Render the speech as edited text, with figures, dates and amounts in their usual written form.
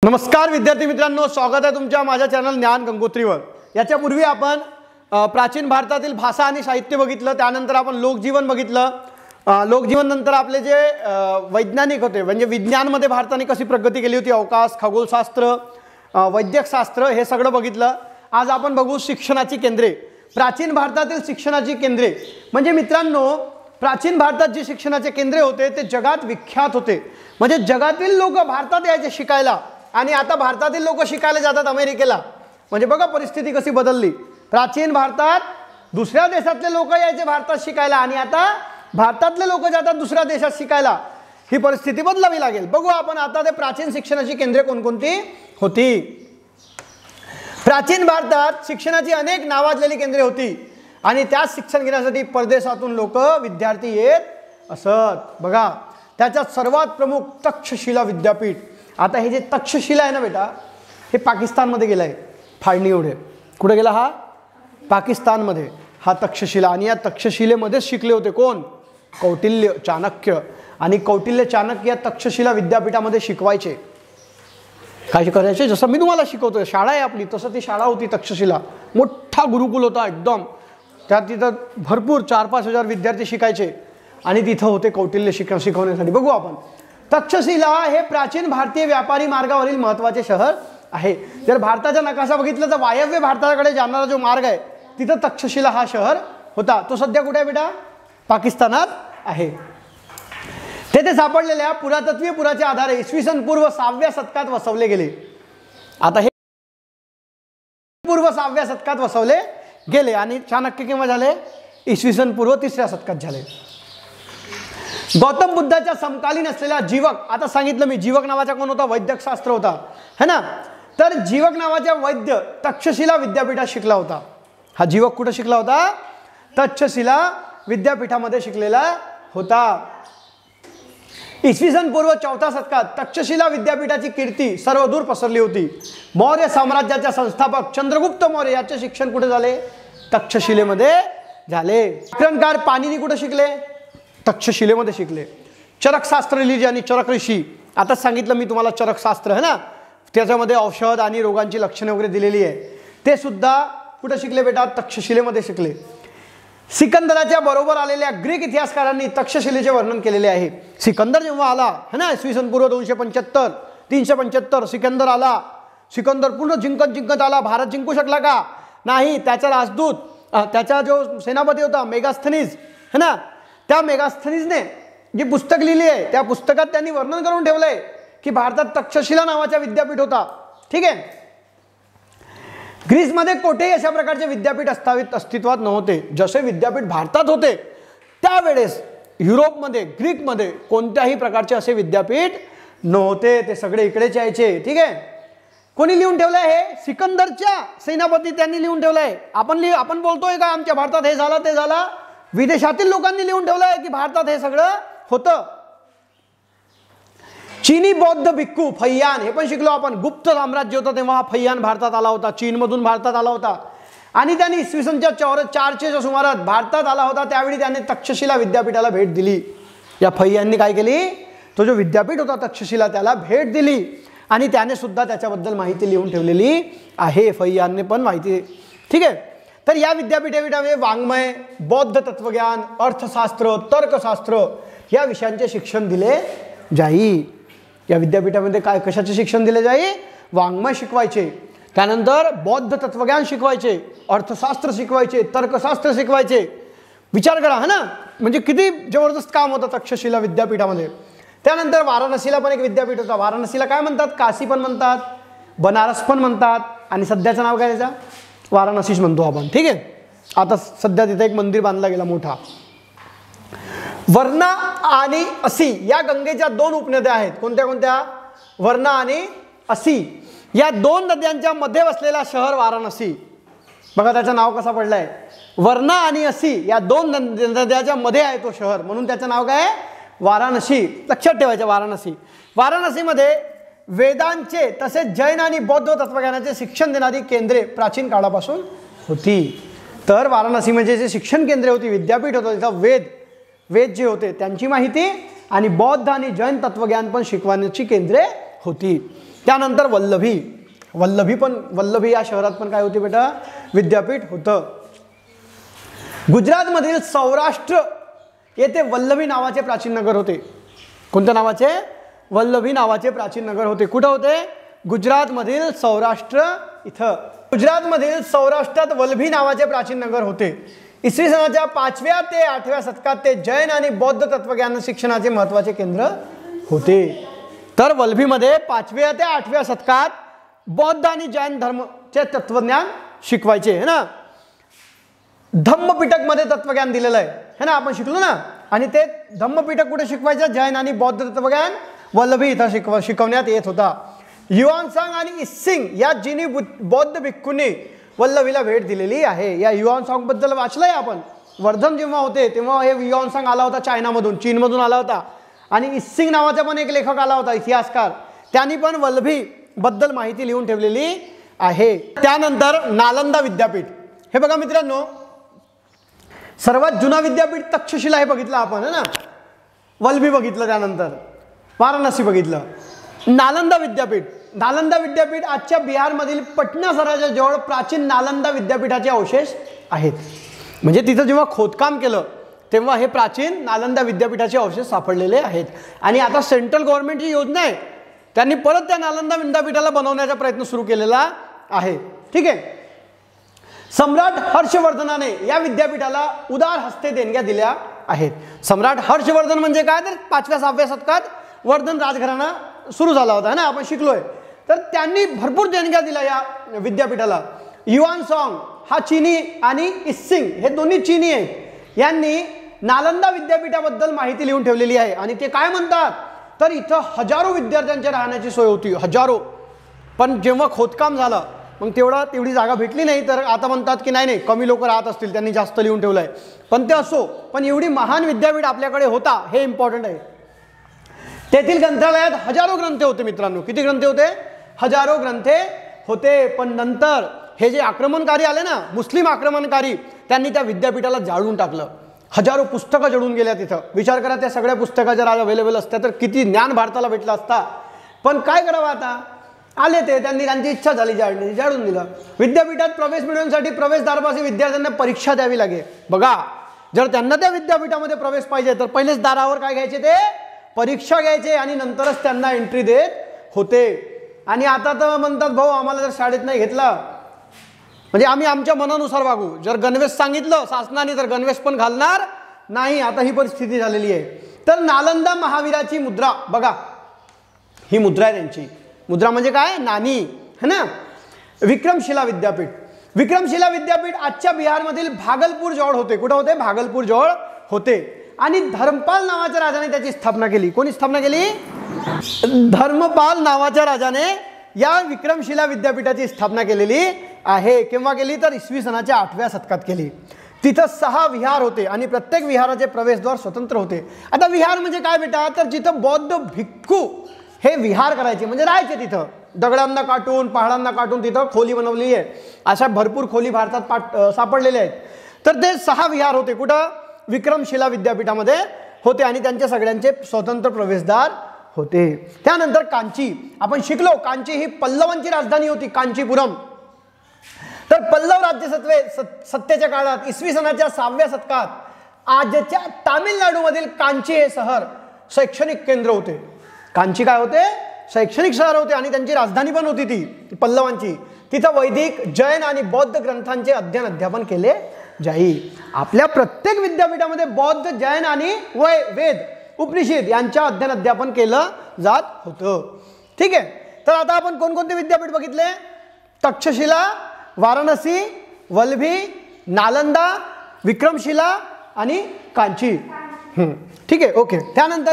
नमस्कार विद्यार्थी मित्रांनो, स्वागत आहे तुमच्या माझ्या चॅनल ज्ञान गंगोत्रीवर। याच्यापूर्वी आपण प्राचीन भारतातील भाषा आणि साहित्य बघितलं, त्यानंतर आपण लोकजीवन बघितलं। लोकजीवन नंतर आपले जे वैज्ञानिक होते म्हणजे विज्ञानमध्ये भारताने कशी प्रगती केली होती, अवकाश, खगोलशास्त्र, वैद्यकशास्त्र हे सगळं बघितलं। आज आपण बघू शिक्षणाची केंद्रे। प्राचीन भारतातील शिक्षणाची केंद्रे म्हणजे मित्रांनो, प्राचीन भारतात जे शिक्षणाचे केंद्रे होते ते जगात विख्यात होते। म्हणजे जगातील लोक भारतात यायचे शिकायला आणि आता भारतातील लोक शिकायला जातात अमेरिकेला। म्हणजे बघा परिस्थिती कशी बदलली। प्राचीन भारतात दुसऱ्या देशातले लोक यायचे भारतात शिकायला आणि आता भारतातले लोक जातात दुसऱ्या देशात शिकायला। ही परिस्थिती बदलावी लागेल। बघू आपण आता ते प्राचीन शिक्षणाची केंद्रे कोणकोणती होती। प्राचीन भारतात शिक्षणाची अनेक नावाजलेली केंद्रे होती आणि त्यात शिक्षण घेण्यासाठी परदेशातून लोक विद्यार्थी येत असत। बघा त्याच्यात सर्वात प्रमुख तक्षशिला विद्यापीठ। आता हे जे तक्षशिला आहे ना बेटा, हे पाकिस्तानमध्ये गेलं आहे। फाळणी एवढे कुठे गेला हा? पाकिस्तानमध्ये हा तक्षशिला। आणि या तक्षशिलेमध्येच शिकले होते कोण? कौटिल्य, चाणक्य। आणि कौटिल्य, चाणक्य या तक्षशिला विद्यापीठामध्ये शिकवायचे। काय करायचे? जसं मी तुम्हाला शिकवतोय, शाळा आहे आपली, तसं ती शाळा होती तक्षशिला। मोठा गुरुकुल होता एकदम। त्यात तिथं भरपूर 4-5 हजार विद्यार्थी शिकायचे आणि तिथं होते कौटिल्य शिकवण्यासाठी। बघू आपण तक्षशिला हे प्राचीन भारतीय व्यापारी मार्गावरील महत्त्वाचे शहर आहे। जर भारताचा नकाशा बघितला तर वायव्य भारताकडे जाणारा जो मार्ग आहे तिथं तक्षशिला हा शहर होता। तो सध्या कुठे आहे बेटा? पाकिस्तानात आहे। तेथे सापडलेल्या पुरातत्वीय पुराच्या आधारे इसवी सन पूर्व 6व्या शतकात वसवले गेले। आता हे पूर्व 6व्या शतकात वसवले गेले आणि चाणक्य केव्हा झाले? इसवी सन पूर्व 3ऱ्या शतकात झाले। गौतम बुद्धाच्या समकालीन असलेला जीवक, आता सांगितलं मी जीवक नावाचा कोण होता? वैद्यकशास्त्र होता है ना। तर जीवक नावाचा वैद्य तक्षशिला विद्यापीठात शिकला होता। हा जीवक कुठे शिकला होता? तक्षशिला विद्यापीठामध्ये शिकलेला होता। इसवी सन पूर्व 4थ्या शतकात तक्षशिला विद्यापीठाची कीर्ती सर्वदूर पसरली होती। मौर्य साम्राज्याचे संस्थापक चंद्रगुप्त मौर्य याचे शिक्षण कुठे झाले? तक्षशिलेमध्ये झाले। व्याकरणकार पाणिनी कुठे शिकले? तक्षशिलेमध्ये शिकले। चरकशास्त्र लिहिली आणि चरक ऋषी, आता सांगितलं मी तुम्हाला चरकशास्त्र है ना, त्याच्यामध्ये औषध आणि रोगांची लक्षणे वगैरे दिलेली आहे। ते सुद्धा कुठे शिकले बेटा? तक्षशिलेमध्ये शिकले। सिकंदराच्या बरोबर आलेल्या ग्रीक इतिहासकारांनी तक्षशिलेचे वर्णन केलेले आहे। सिकंदर जेव्हा आला है ना, इसवी सन पूर्व 375 सिकंदर आला। सिकंदर पूर्ण जिंकत आला। भारत जिंकू शकला का? नाही। त्याचा राजदूत, त्याचा जो सेनापती होता मेगास्थनीज है ना, त्या मेगास्थनीजने जी पुस्तक लिहिली आहे त्या पुस्तकात त्यांनी वर्णन करून ठेवलंय की भारतात तक्षशिला नावाचा विद्यापीठ होता। ठीक आहे। ग्रीसमध्ये कोठेही अशा प्रकारचे विद्यापीठ अस्तित्वात नव्हते जसे विद्यापीठ भारतात होते। त्यावेळेस युरोपमध्ये, ग्रीकमध्ये कोणत्याही प्रकारचे असे विद्यापीठ नव्हते। ते सगळे इकडेच यायचे। ठीक आहे। कोणी लिहून ठेवलंय? हे सिकंदरच्या सेनापती त्यांनी लिहून ठेवलंय। आपण बोलतोय का आमच्या भारतात हे झालं ते झालं? विदेशातील लोकांनी लिहून ठेवलंय की भारतात हे सगळं होतं। चीनी बौद्ध भिक्खू फैयान, हे पण शिकलो आपण। गुप्त साम्राज्य होतं तेव्हा फैयान भारतात आला होता, चीनमधून भारतात आला होता आणि त्यांनी इसवी सनच्या 400च्या सुमारास भारतात आला होता। त्यावेळी त्याने तक्षशिला विद्यापीठाला भेट दिली। या फैयांनी काय केली? तो जो विद्यापीठ होता तक्षशिला त्याला भेट दिली आणि त्याने सुद्धा त्याच्याबद्दल माहिती लिहून ठेवलेली आहे। फैयांनी पण माहिती। ठीक आहे। तर या विद्यापीठामध्ये वाङ्मय, बौद्ध तत्वज्ञान, अर्थशास्त्र, तर्कशास्त्र या विषयांचे शिक्षण दिले जाई। या विद्यापीठामध्ये काय कशाचे शिक्षण दिले जाई? वाङ्मय शिकवायचे, त्यानंतर बौद्ध तत्वज्ञान शिकवायचे, अर्थशास्त्र शिकवायचे, तर्कशास्त्र शिकवायचे। विचार करा है ना, म्हणजे किती जबरदस्त काम होतं तक्षशिला विद्यापीठामध्ये। त्यानंतर वाराणसीला पण एक विद्यापीठ होता। वाराणसीला काय म्हणतात? काशी पण म्हणतात, बनारस पण म्हणतात आणि सध्याचं नाव काय त्याचं? वाराणसीच म्हणतो आपण। ठीक आहे। आता सध्या तिथे एक मंदिर बांधला गेला मोठा। वर्णा आणि असी या गंगेच्या 2 उपनद्या आहेत। कोणत्या कोणत्या? वर्णा आणि असी या 2 नद्यांच्या मध्ये वसलेला शहर वाराणसी। बघा त्याचं नाव कसं पडलंय? वर्णा आणि असी या 2 नद्यांच्या मध्ये आहे तो शहर, म्हणून त्याचं नाव काय? वाराणसी। लक्षात ठेवायचं वाराणसी। वाराणसीमध्ये वेदांचे तसेच जैन आणि बौद्ध तत्वज्ञानाचे शिक्षण देणारी केंद्रे प्राचीन काळापासून होती। तर वाराणसी म्हणजे जे शिक्षण केंद्रे होती, विद्यापीठ होतं, तिथं वेद जे होते त्यांची माहिती आणि बौद्ध आणि जैन तत्वज्ञान पण शिकवण्याची केंद्रे होती। त्यानंतर वल्लभी, वल्लभी या शहरात पण काय होते बेटा, विद्यापीठ होतं. गुजरातमधील सौराष्ट्र येथे वल्लभी नावाचे प्राचीन नगर होते. कोणत्या नावाचे? वल्लभी नावाचे प्राचीन नगर होते. कुठं होते? गुजरातमधील सौराष्ट्र इथं. गुजरातमधील सौराष्ट्रात वल्लभी नावाचे प्राचीन नगर होते. इसवी सनाच्या 5व्या ते 8व्या शतकात ते जैन आणि बौद्ध तत्वज्ञान शिक्षणाचे महत्त्वाचे केंद्र होते. तर वल्लभीमध्ये 5व्या ते 8व्या शतकात बौद्ध आणि जैन धर्मचे तत्वज्ञान शिकवायचे है ना. धम्मपिटक मध्ये तत्वज्ञान दिलेलं आहे है ना, आपण शिकलो ना. आणि ते धम्मपिटक कुठे शिकवायचं? जैन आणि बौद्ध तत्वज्ञान वल्लभी इथं शिकवण्यात येत होता. युआनसांग आणि इसिंग या जिनी बौद्ध भिक्खूंनी वल्लभीला भेट दिलेली आहे. या युआनसांग बद्दल वाचलंय आपण. वर्धन जेव्हा होते तेव्हा हे युआनसांग आला होता चायनामधून, चीनमधून आला होता. आणि इसिंग नावाचा पण एक लेखक आला होता, इतिहासकार. त्यांनी पण वल्लभी बद्दल माहिती लिहून ठेवलेली आहे. त्यानंतर नालंदा विद्यापीठ. हे बघा मित्रांनो, सर्वात जुना विद्यापीठ तक्षशिला हे बघितलं आपण है ना. वल्लभी बघितलं, त्यानंतर वाराणसी बघितलं. नालंदा विद्यापीठ आजच्या बिहारमधील पटना शहराच्या जवळ प्राचीन नालंदा विद्यापीठाचे अवशेष आहेत. म्हणजे तिथं जेव्हा खोदकाम केलं तेव्हा हे प्राचीन नालंदा विद्यापीठाचे अवशेष सापडलेले आहेत. आणि आता सेंट्रल गव्हर्नमेंटची योजना आहे, त्यांनी परत त्या नालंदा विद्यापीठाला बनवण्याचा प्रयत्न सुरू केलेला आहे. ठीक आहे. सम्राट हर्षवर्धनाने या विद्यापीठाला उदार हस्ते देणग्या दिल्या आहेत. सम्राट हर्षवर्धन म्हणजे काय? तर 5व्या-6व्या शतकात वर्धन राजघराणा सुरू झाला होता ना, आपण शिकलोय. तर त्यांनी भरपूर देणग्या दिल्या या विद्यापीठाला. युआनसांग हा चीनी आणि इसिंग हे दोन्ही चीनी आहेत. यांनी नालंदा विद्यापीठाबद्दल माहिती लिहून ठेवलेली आहे. आणि ते काय म्हणतात? तर इथं हजारो विद्यार्थ्यांच्या राहण्याची सोय होती, हजारो. पण जेव्हा खोदकाम झालं मग तेवढी जागा भेटली नाही, तर आता म्हणतात की नाही कमी लोक राहत असतील, त्यांनी जास्त लिहून ठेवलंय. पण ते असो, पण एवढी महान विद्यापीठ आपल्याकडे होता हे इम्पॉर्टंट आहे. तेथील ग्रंथालयात हजारो ग्रंथ होते मित्रांनो. किती ग्रंथ होते? हजारो ग्रंथे होते. पण नंतर हे जे आक्रमणकारी आले ना, मुस्लिम आक्रमणकारी, त्यांनी त्या विद्यापीठाला जाळून टाकलं. हजारो पुस्तकं जळून गेल्या तिथं. विचार करा, त्या सगळ्या पुस्तका जर आज अवेलेबल असत्या तर किती ज्ञान भारताला भेटलं असता. पण काय करावं आता? आले ते, त्यांची इच्छा झाली जाळण्याची, जाळून दिलं. विद्यापीठात प्रवेश मिळवण्यासाठी प्रवेशद्वारापाशी विद्यार्थ्यांना परीक्षा द्यावी लागे. बघा, जर त्यांना त्या विद्यापीठामध्ये प्रवेश पाहिजे तर पहिलेच दारावर काय घ्यायचे? ते परीक्षा घ्यायचे आणि नंतरच त्यांना एंट्री देत होते. आणि आता तर म्हणतात भाऊ आम्हाला जर शाळेत नाही घेतलं म्हणजे आम्ही आमच्या मनानुसार वागू. जर गणवेश सांगितलं शासनाने तर गणवेश पण घालणार नाही. आता ही परिस्थिती झालेली आहे. तर नालंदा महावीराची मुद्रा बघा, ही मुद्रा आहे त्यांची. मुद्रा म्हणजे काय? नाणी है ना. विक्रमशिला विद्यापीठ आजच्या बिहारमधील भागलपूर जवळ होते. कुठं होते? भागलपूर जवळ होते. आणि धर्मपाल नावाच्या राजाने त्याची स्थापना केली. कोणी स्थापना केली? धर्मपाल नावाच्या राजाने या विक्रमशिला विद्यापीठाची स्थापना केलेली आहे. केव्हा केली? तर इसवी सनाच्या 8व्या शतकात केली. तिथं 6 विहार होते आणि प्रत्येक विहाराचे प्रवेशद्वार स्वतंत्र होते. आता विहार म्हणजे काय बेटा? तर जिथं बौद्ध भिक्खू हे विहार करायचे, म्हणजे राहायचे तिथं. दगडांना काटून, पहाडांना काटून तिथं खोली बनवली आहे. अशा भरपूर खोली भारतात सापडलेल्या आहेत. तर ते 6 विहार होते. कुठं? विक्रमशिला विद्यापीठामध्ये होते. आणि त्यांचे सगळ्यांचे स्वतंत्र प्रवेशद्वार होते. त्यानंतर कांची आपण शिकलो. कांची ही पल्लवांची राजधानी होती, कांचीपुरम. तर पल्लव राज्य सत्तेच्या काळात इसवी सनाच्या 6व्या शतकात आजच्या तामिळनाडूमधील कांची हे शहर शैक्षणिक केंद्र होते. कांची काय होते? शैक्षणिक शहर होते. आणि त्यांची राजधानी पण होती ती पल्लवांची. तिथं वैदिक, जैन आणि बौद्ध ग्रंथांचे अध्ययन केले जाई. आपल्या प्रत्येक विद्यापीठामध्ये बौद्ध, जैन आणि वेद, उपनिषद यांच्या अध्ययन केलं जात होतं. ठीक आहे. तर आता आपण कोणकोणते विद्यापीठ बघितले? तक्षशिला, वाराणसी, वल्लभी, नालंदा, विक्रमशिला आणि कांची. ठीक आहे. ओके. त्यानंतर